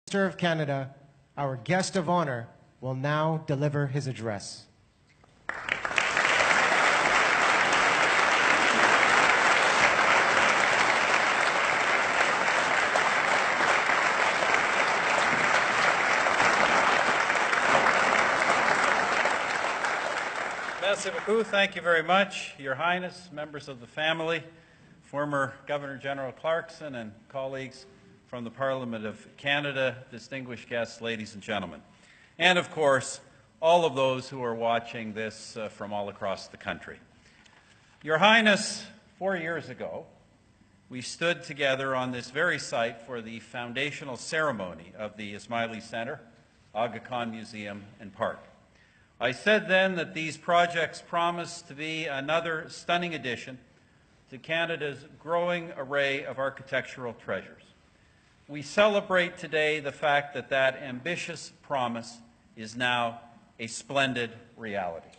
Minister of Canada, our guest of honor, will now deliver his address. Merci beaucoup. Thank you very much, Your Highness, members of the family, former Governor General Clarkson, and colleagues from the Parliament of Canada, distinguished guests, ladies and gentlemen, and of course, all of those who are watching this from all across the country. Your Highness, 4 years ago, we stood together on this very site for the foundational ceremony of the Ismaili Centre, Aga Khan Museum and Park. I said then that these projects promise to be another stunning addition to Canada's growing array of architectural treasures. We celebrate today the fact that that ambitious promise is now a splendid reality.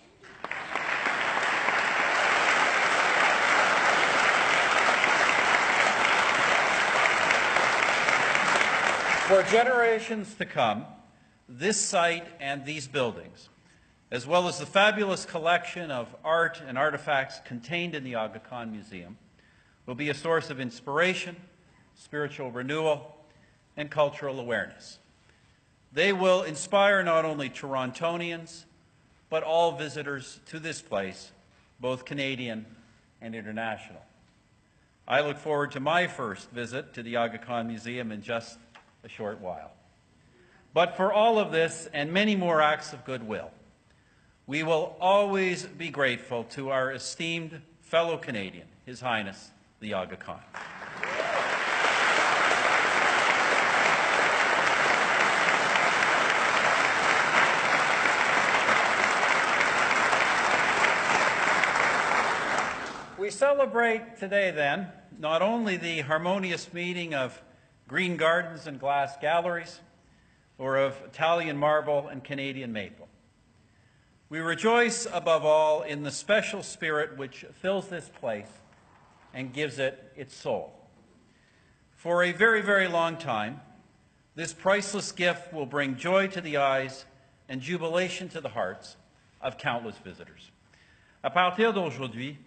For generations to come, this site and these buildings, as well as the fabulous collection of art and artifacts contained in the Aga Khan Museum, will be a source of inspiration, spiritual renewal, and cultural awareness. They will inspire not only Torontonians, but all visitors to this place, both Canadian and international. I look forward to my first visit to the Aga Khan Museum in just a short while. But for all of this and many more acts of goodwill, we will always be grateful to our esteemed fellow Canadian, His Highness, the Aga Khan. We celebrate today, then, not only the harmonious meeting of green gardens and glass galleries, or of Italian marble and Canadian maple. We rejoice, above all, in the special spirit which fills this place and gives it its soul. For a very, very long time, this priceless gift will bring joy to the eyes and jubilation to the hearts of countless visitors. À partir d'aujourd'hui,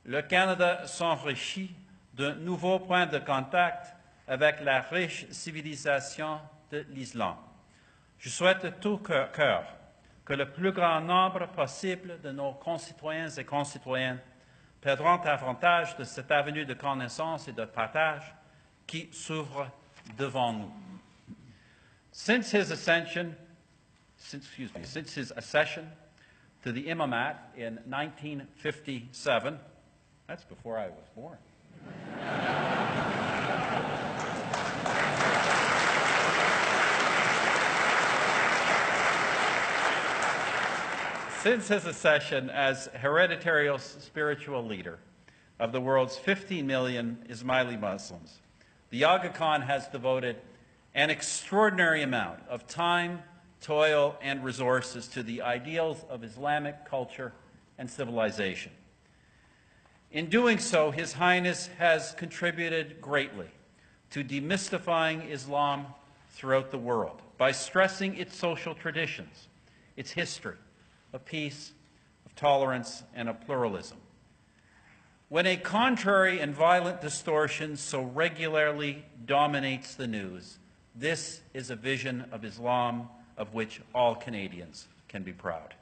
le Canada s'enrichit d'un nouveau point de contact avec la riche civilisation de l'Islande. Je souhaite de tout cœur que le plus grand nombre possible de nos concitoyens et concitoyennes perdront avantage de cette avenue de connaissance et de partage qui s'ouvre devant nous. Since his accession to the imamate in 1957, that's before I was born. Since his accession as hereditary spiritual leader of the world's 15 million Ismaili Muslims, the Aga Khan has devoted an extraordinary amount of time, toil, and resources to the ideals of Islamic culture and civilization. In doing so, His Highness has contributed greatly to demystifying Islam throughout the world by stressing its social traditions, its history of peace, of tolerance, and of pluralism. When a contrary and violent distortion so regularly dominates the news, this is a vision of Islam of which all Canadians can be proud.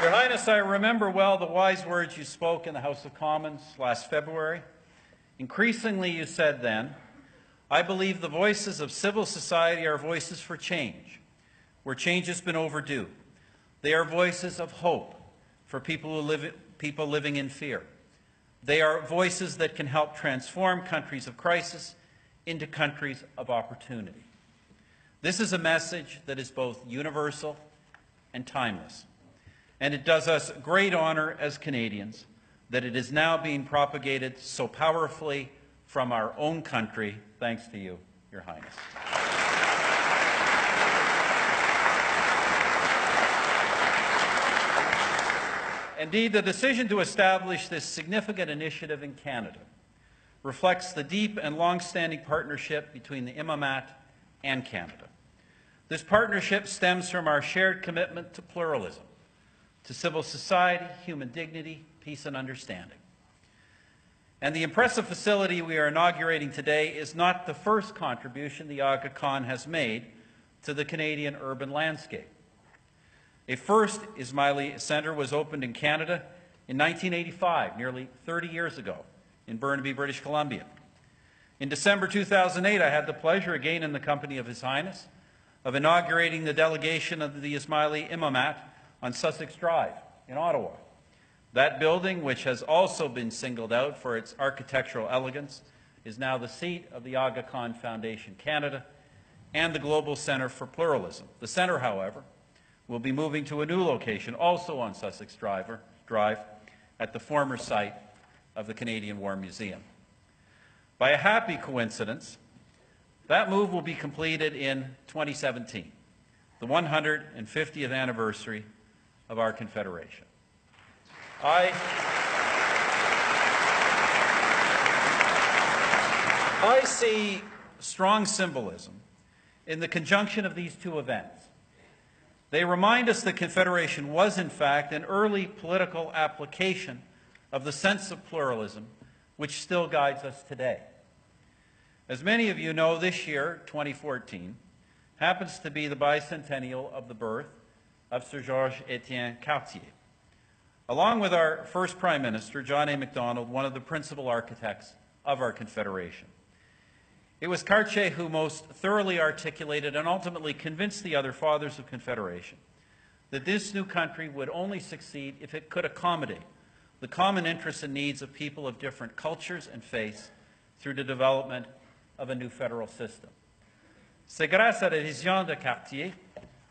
Your Highness, I remember well the wise words you spoke in the House of Commons last February. Increasingly, you said then, I believe the voices of civil society are voices for change, where change has been overdue. They are voices of hope for people living in fear. They are voices that can help transform countries of crisis into countries of opportunity. This is a message that is both universal and timeless. And it does us great honor as Canadians that it is now being propagated so powerfully from our own country, thanks to you, Your Highness. Indeed, the decision to establish this significant initiative in Canada reflects the deep and long-standing partnership between the Imamat and Canada. This partnership stems from our shared commitment to pluralism, to civil society, human dignity, peace and understanding. And the impressive facility we are inaugurating today is not the first contribution the Aga Khan has made to the Canadian urban landscape. A first Ismaili Centre was opened in Canada in 1985, nearly 30 years ago, in Burnaby, British Columbia. In December 2008, I had the pleasure, again in the company of His Highness, of inaugurating the delegation of the Ismaili Imamat on Sussex Drive in Ottawa. That building, which has also been singled out for its architectural elegance, is now the seat of the Aga Khan Foundation Canada and the Global Centre for Pluralism. The centre, however, will be moving to a new location, also on Sussex Drive, at the former site of the Canadian War Museum. By a happy coincidence, that move will be completed in 2017, the 150th anniversary of our Confederation. I see strong symbolism in the conjunction of these two events. They remind us that Confederation was, in fact, an early political application of the sense of pluralism which still guides us today. As many of you know, this year, 2014, happens to be the bicentennial of the birth of Sir Georges-Étienne Cartier. Along with our first Prime Minister, John A. Macdonald, one of the principal architects of our Confederation. It was Cartier who most thoroughly articulated and ultimately convinced the other fathers of Confederation that this new country would only succeed if it could accommodate the common interests and needs of people of different cultures and faiths through the development of a new federal system. C'est grâce à la vision de Cartier,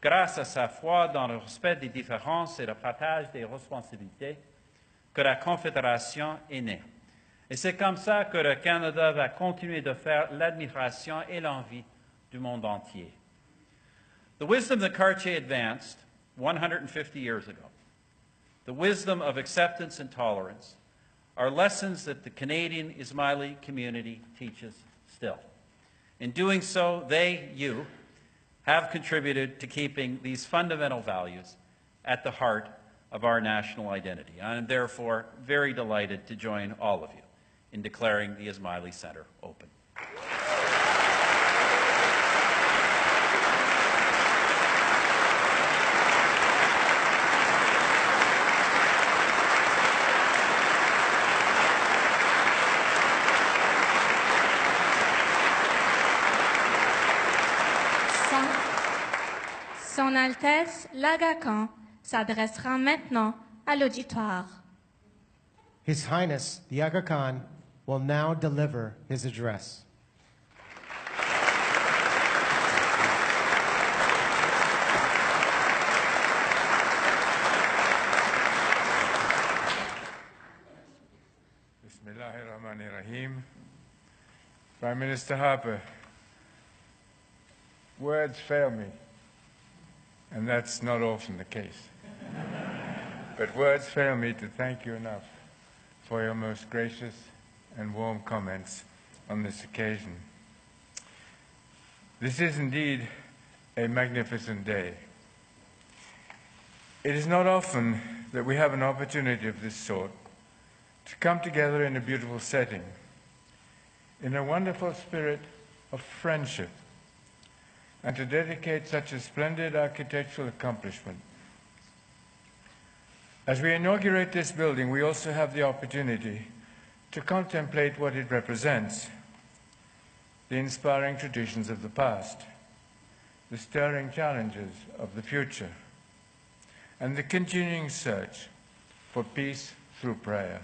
grâce à sa foi dans le respect des différences et le partage des responsabilités, que la Confédération est née. Et c'est comme ça que le Canada va continuer de faire l'admiration et l'envie du monde entier. The wisdom that Cartier advanced 150 years ago, the wisdom of acceptance and tolerance, are lessons that the Canadian Ismaili community teaches still. In doing so, you, have contributed to keeping these fundamental values at the heart of our national identity. I am therefore very delighted to join all of you in declaring the Ismaili Centre open. Son Altesse l'Aga Khan s'adressera maintenant à l'auditoire. His Highness, the Aga Khan, will now deliver his address. Bismillahirrahmanirrahim. Prime Minister Harper, words fail me, and that's not often the case. But words fail me to thank you enough for your most gracious and warm comments on this occasion. This is indeed a magnificent day. It is not often that we have an opportunity of this sort to come together in a beautiful setting, in a wonderful spirit of friendship, and to dedicate such a splendid architectural accomplishment. As we inaugurate this building, we also have the opportunity to contemplate what it represents, the inspiring traditions of the past, the stirring challenges of the future, and the continuing search for peace through prayer.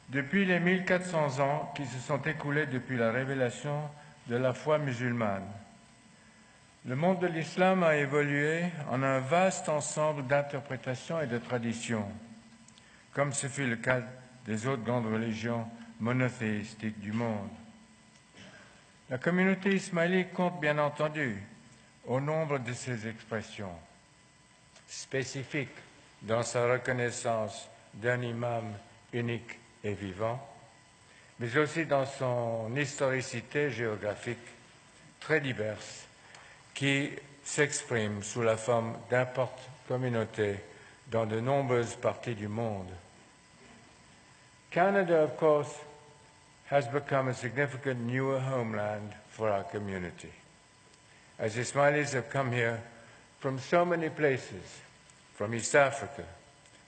Depuis les 1400 ans qui se sont écoulés depuis la révélation de la foi musulmane, le monde de l'islam a évolué en un vaste ensemble d'interprétations et de traditions, comme ce fut le cas des autres grandes religions monothéistiques du monde. La communauté ismaili compte bien entendu au nombre de ces expressions spécifiques dans sa reconnaissance d'un imam unique et vivant, mais aussi dans son historicité géographique très diverse qui s'exprime sous la forme d'importantes communautés dans de nombreuses parties du monde. Canada, of course, has become a significant newer homeland for our community, as Ismailis have come here from so many places, from East Africa,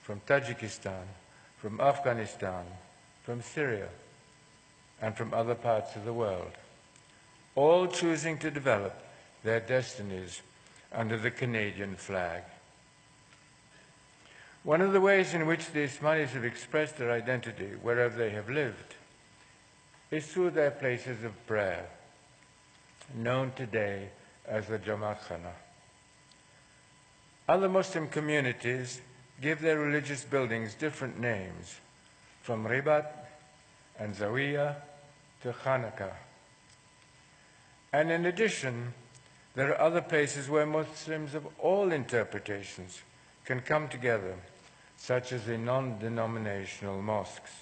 from Tajikistan, from Afghanistan, from Syria, and from other parts of the world, all choosing to develop their destinies under the Canadian flag. One of the ways in which the Ismailis have expressed their identity wherever they have lived is through their places of prayer, known today as the Jamaat Khana. Other Muslim communities give their religious buildings different names, from Ribat and Zawiya to Khanaka. And in addition, there are other places where Muslims of all interpretations can come together, such as the non-denominational mosques.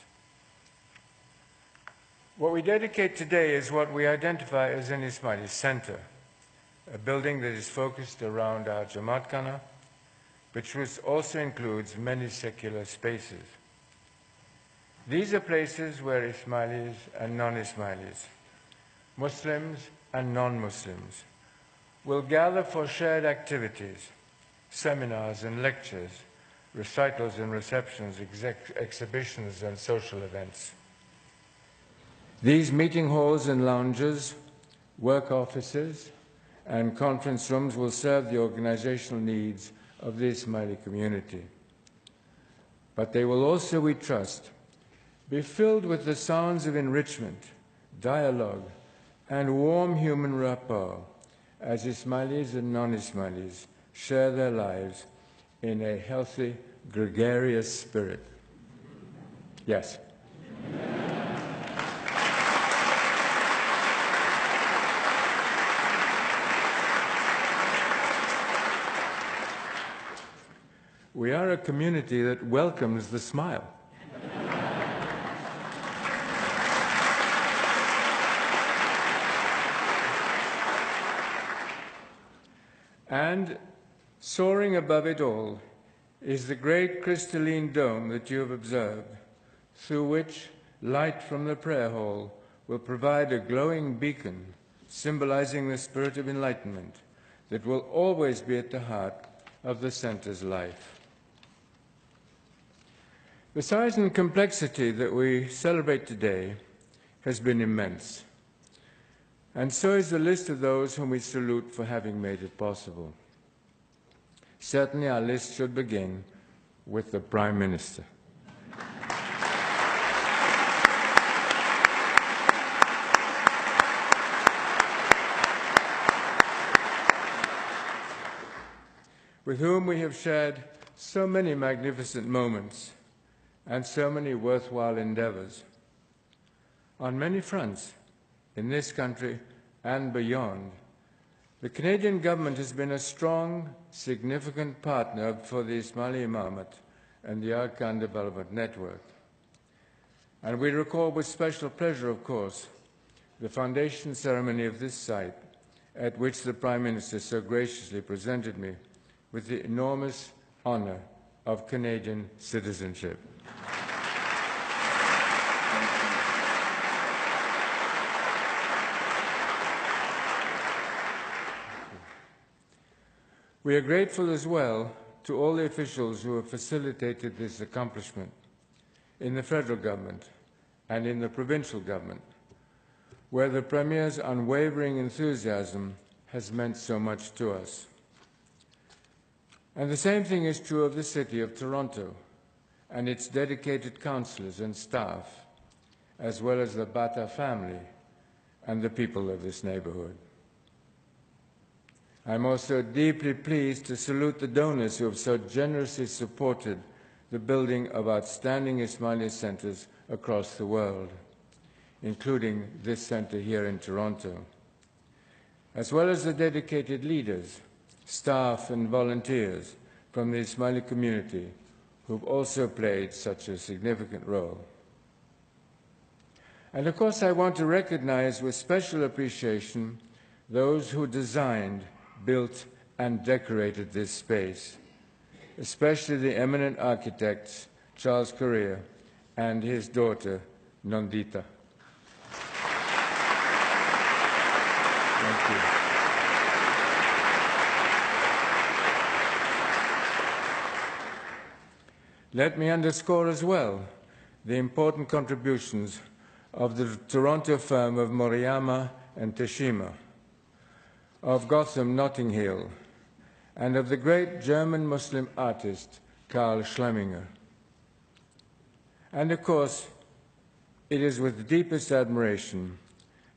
What we dedicate today is what we identify as an Ismaili center, a building that is focused around our Jamaat Khana, which also includes many secular spaces. These are places where Ismailis and non-Ismailis, Muslims and non-Muslims, will gather for shared activities, seminars and lectures, recitals and receptions, exhibitions and social events. These meeting halls and lounges, work offices, and conference rooms will serve the organizational needs of the Ismaili community. But they will also, we trust, be filled with the sounds of enrichment, dialogue, and warm human rapport as Ismailis and non-Ismailis share their lives in a healthy, gregarious spirit. Yes. We are a community that welcomes the smile. And soaring above it all is the great crystalline dome that you have observed, through which light from the prayer hall will provide a glowing beacon symbolizing the spirit of enlightenment that will always be at the heart of the center's life. The size and complexity that we celebrate today has been immense, and so is the list of those whom we salute for having made it possible. Certainly our list should begin with the Prime Minister. With whom we have shared so many magnificent moments and so many worthwhile endeavors. On many fronts, in this country and beyond, the Canadian government has been a strong, significant partner for the Ismaili Imamate and the Arkan Development Network. And we recall with special pleasure, of course, the foundation ceremony of this site, at which the Prime Minister so graciously presented me with the enormous honor of Canadian citizenship. We are grateful as well to all the officials who have facilitated this accomplishment in the federal government and in the provincial government, where the Premier's unwavering enthusiasm has meant so much to us. And the same thing is true of the City of Toronto and its dedicated councillors and staff, as well as the Bata family and the people of this neighborhood. I'm also deeply pleased to salute the donors who have so generously supported the building of outstanding Ismaili centers across the world, including this center here in Toronto, as well as the dedicated leaders, staff and volunteers from the Ismaili community who've also played such a significant role. And of course, I want to recognize with special appreciation those who designed, built, and decorated this space, especially the eminent architects Charles Correa and his daughter, Nandita. Thank you. Let me underscore as well the important contributions of the Toronto firm of Moriyama and Teshima, of Gotham Notting Hill, and of the great German Muslim artist Karl Schlemminger. And of course, it is with the deepest admiration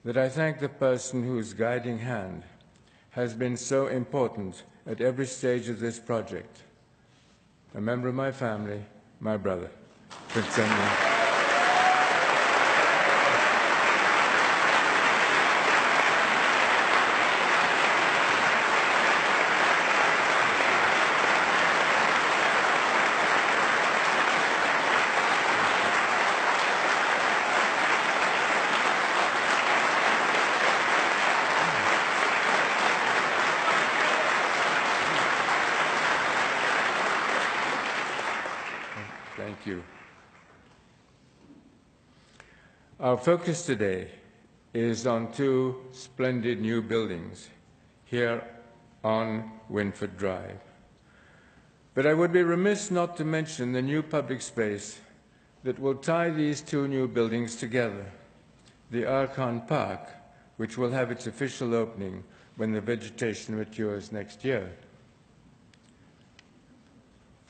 that I thank the person whose guiding hand has been so important at every stage of this project, a member of my family, my brother, Prince Henry. Thank you. Our focus today is on two splendid new buildings here on Winford Drive. But I would be remiss not to mention the new public space that will tie these two new buildings together, the Archon Park, which will have its official opening when the vegetation matures next year.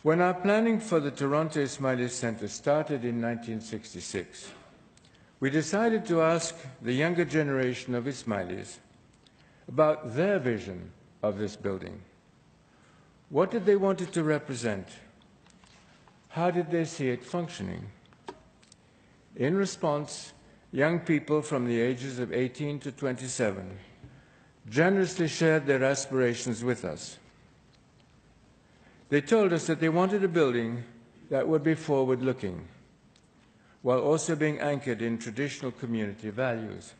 When our planning for the Toronto Ismaili Centre started in 1966, we decided to ask the younger generation of Ismailis about their vision of this building. What did they want it to represent? How did they see it functioning? In response, young people from the ages of 18 to 27 generously shared their aspirations with us. They told us that they wanted a building that would be forward-looking, while also being anchored in traditional community values.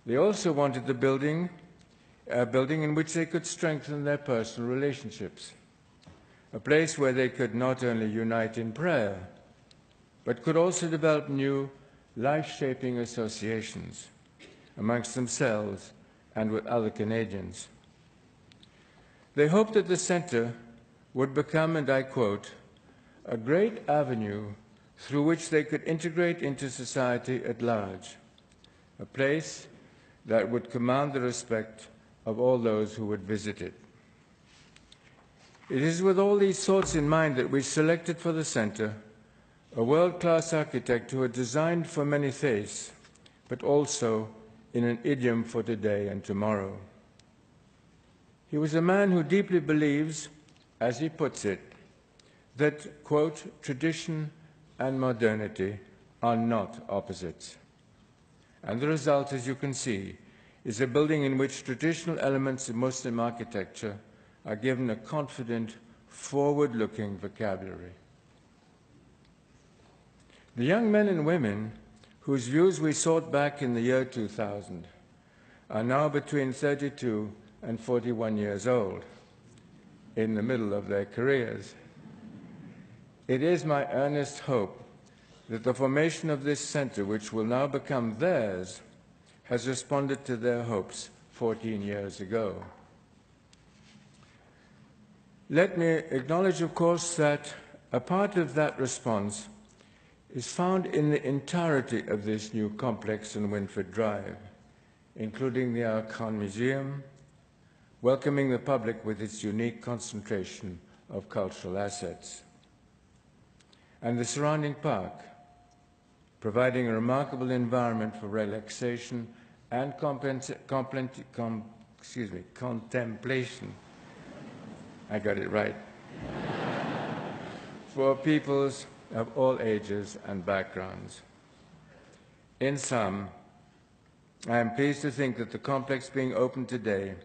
They also wanted a building in which they could strengthen their personal relationships, a place where they could not only unite in prayer, but could also develop new life-shaping associations amongst themselves and with other Canadians. They hoped that the centre would become, and I quote, a great avenue through which they could integrate into society at large, a place that would command the respect of all those who would visit it. It is with all these thoughts in mind that we selected for the centre a world-class architect who had designed for many faiths, but also in an idiom for today and tomorrow. He was a man who deeply believes, as he puts it, that, quote, tradition and modernity are not opposites. And the result, as you can see, is a building in which traditional elements of Muslim architecture are given a confident, forward-looking vocabulary. The young men and women whose views we sought back in the year 2000 are now between 32 and 41 years old, in the middle of their careers. It is my earnest hope that the formation of this centre, which will now become theirs, has responded to their hopes 14 years ago. Let me acknowledge, of course, that a part of that response is found in the entirety of this new complex on Winford Drive, including the Archon Museum, welcoming the public with its unique concentration of cultural assets, and the surrounding park, providing a remarkable environment for relaxation and contemplation. I got it right. For peoples of all ages and backgrounds. In sum, I am pleased to think that the complex being opened today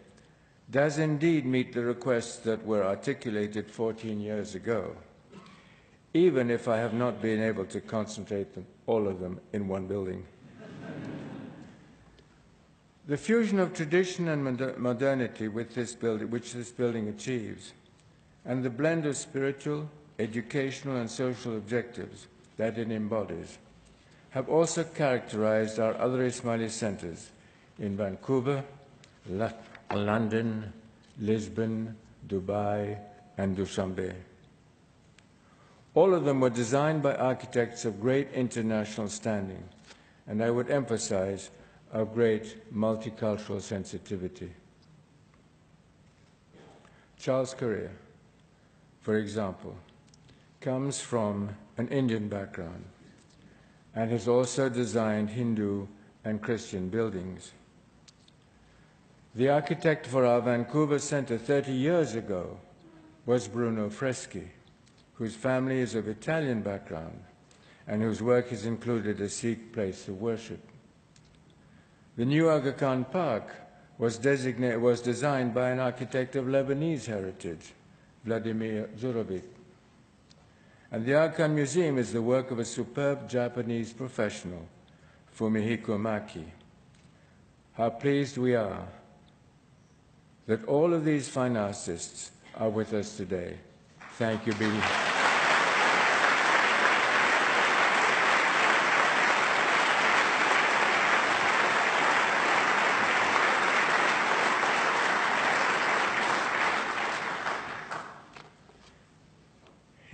does indeed meet the requests that were articulated 14 years ago, even if I have not been able to concentrate all of them in one building. The fusion of tradition and modernity which this building achieves, and the blend of spiritual, educational, and social objectives that it embodies, have also characterized our other Ismaili centers in Vancouver, London, Lisbon, Dubai, and Dushanbe. All of them were designed by architects of great international standing, and I would emphasize of great multicultural sensitivity. Charles Correa, for example, comes from an Indian background and has also designed Hindu and Christian buildings. The architect for our Vancouver Center 30 years ago was Bruno Freschi, whose family is of Italian background and whose work has included a Sikh place of worship. The new Aga Khan Park was designed by an architect of Lebanese heritage, Vladimir Zurovic. And the Aga Khan Museum is the work of a superb Japanese professional, Fumihiko Maki. How pleased we are that all of these fine artists are with us today. Thank you, Billy.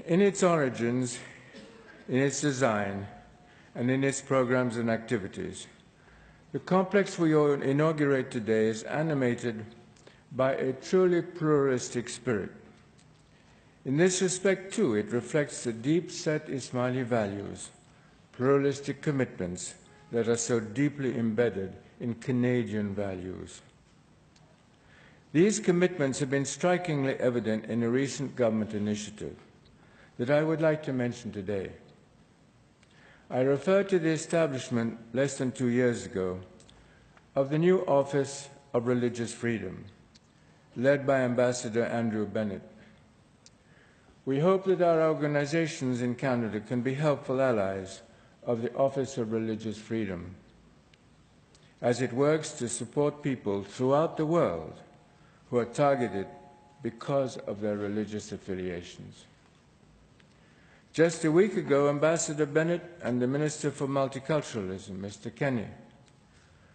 In its origins, in its design, and in its programs and activities, the complex we inaugurate today is animated by a truly pluralistic spirit. In this respect, too, it reflects the deep-set Ismaili values, pluralistic commitments that are so deeply embedded in Canadian values. These commitments have been strikingly evident in a recent government initiative that I would like to mention today. I refer to the establishment less than 2 years ago of the new Office of Religious Freedom, led by Ambassador Andrew Bennett. We hope that our organizations in Canada can be helpful allies of the Office of Religious Freedom as it works to support people throughout the world who are targeted because of their religious affiliations. Just a week ago, Ambassador Bennett and the Minister for Multiculturalism, Mr. Kenny,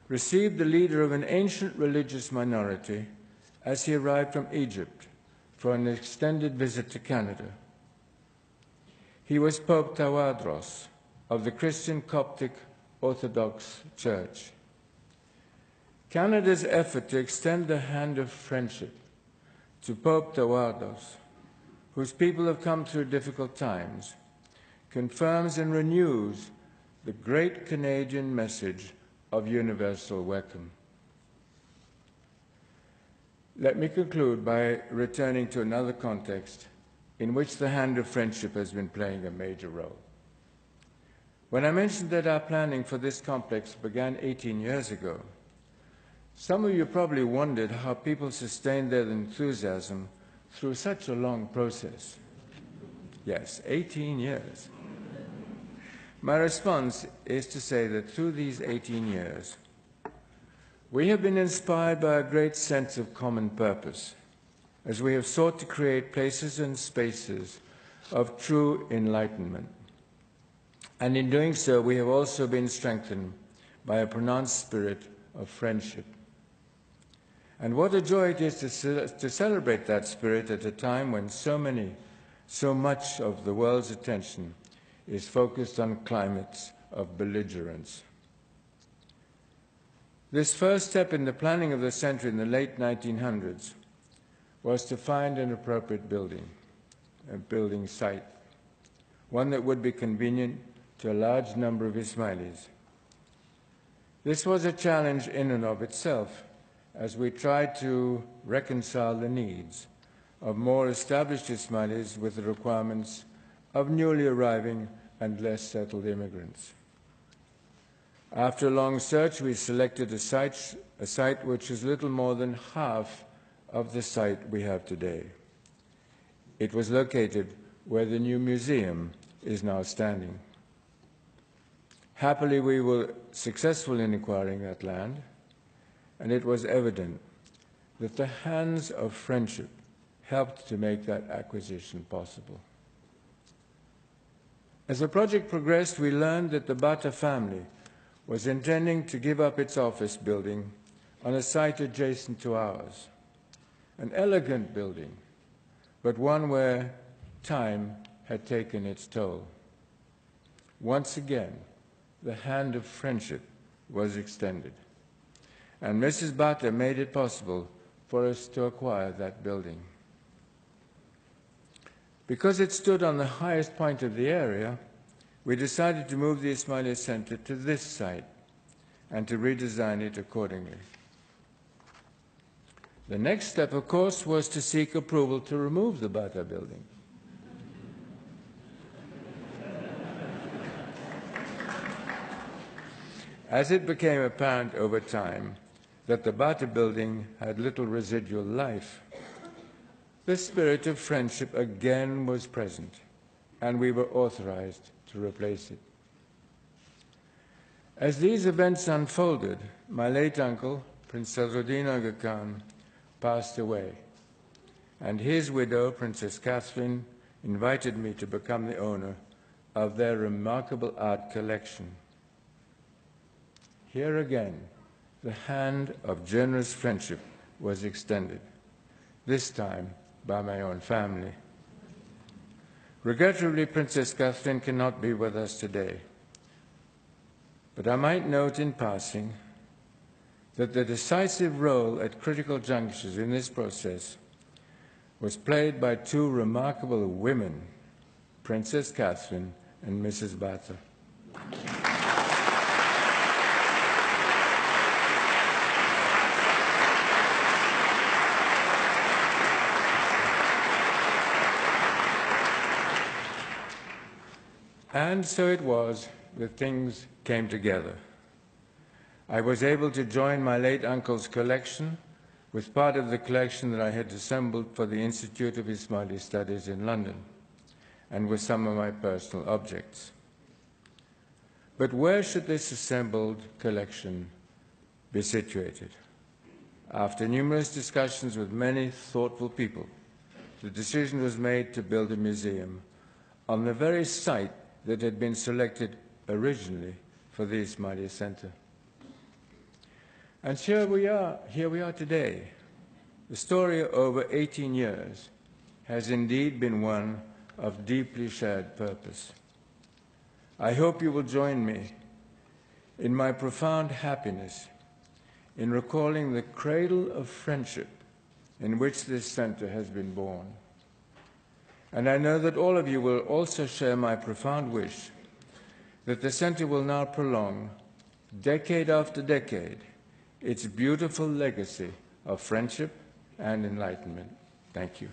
received the leader of an ancient religious minority as he arrived from Egypt for an extended visit to Canada. He was Pope Tawadros of the Christian Coptic Orthodox Church. Canada's effort to extend the hand of friendship to Pope Tawadros, whose people have come through difficult times, confirms and renews the great Canadian message of universal welcome. Let me conclude by returning to another context in which the hand of friendship has been playing a major role. When I mentioned that our planning for this complex began 18 years ago, some of you probably wondered how people sustained their enthusiasm through such a long process. Yes, 18 years. My response is to say that through these 18 years, we have been inspired by a great sense of common purpose, as we have sought to create places and spaces of true enlightenment. And in doing so, we have also been strengthened by a pronounced spirit of friendship. And what a joy it is to celebrate that spirit at a time when so much of the world's attention is focused on climates of belligerence. This first step in the planning of the center in the late 1900s was to find an appropriate building, a building site, one that would be convenient to a large number of Ismailis. This was a challenge in and of itself, as we tried to reconcile the needs of more established Ismailis with the requirements of newly arriving and less settled immigrants. After a long search, we selected a site which is little more than half of the site we have today. It was located where the new museum is now standing. Happily, we were successful in acquiring that land, and it was evident that the hands of friendship helped to make that acquisition possible. As the project progressed, we learned that the Bata family was intending to give up its office building on a site adjacent to ours, an elegant building, but one where time had taken its toll. Once again, the hand of friendship was extended, and Mrs. Bata made it possible for us to acquire that building. Because it stood on the highest point of the area, we decided to move the Ismaili Center to this site and to redesign it accordingly. The next step, of course, was to seek approval to remove the Bata building. As it became apparent over time that the Bata building had little residual life, the spirit of friendship again was present, and we were authorized to replace it. As these events unfolded, my late uncle, Prince Sadruddin Aga Khan, passed away, and his widow, Princess Catherine, invited me to become the owner of their remarkable art collection. Here again, the hand of generous friendship was extended, this time by my own family. Regrettably, Princess Catherine cannot be with us today, but I might note in passing that the decisive role at critical junctures in this process was played by two remarkable women, Princess Catherine and Mrs. Bata. And so it was that things came together. I was able to join my late uncle's collection with part of the collection that I had assembled for the Institute of Ismaili Studies in London, and with some of my personal objects. But where should this assembled collection be situated? After numerous discussions with many thoughtful people, the decision was made to build a museum on the very site that had been selected originally for the Ismaili Center. And here we are today. The story over 18 years has indeed been one of deeply shared purpose. I hope you will join me in my profound happiness in recalling the cradle of friendship in which this center has been born. And I know that all of you will also share my profound wish that the center will now prolong, decade after decade, its beautiful legacy of friendship and enlightenment. Thank you.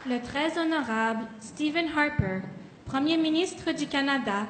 Le très honorable Stephen Harper, Premier ministre du Canada,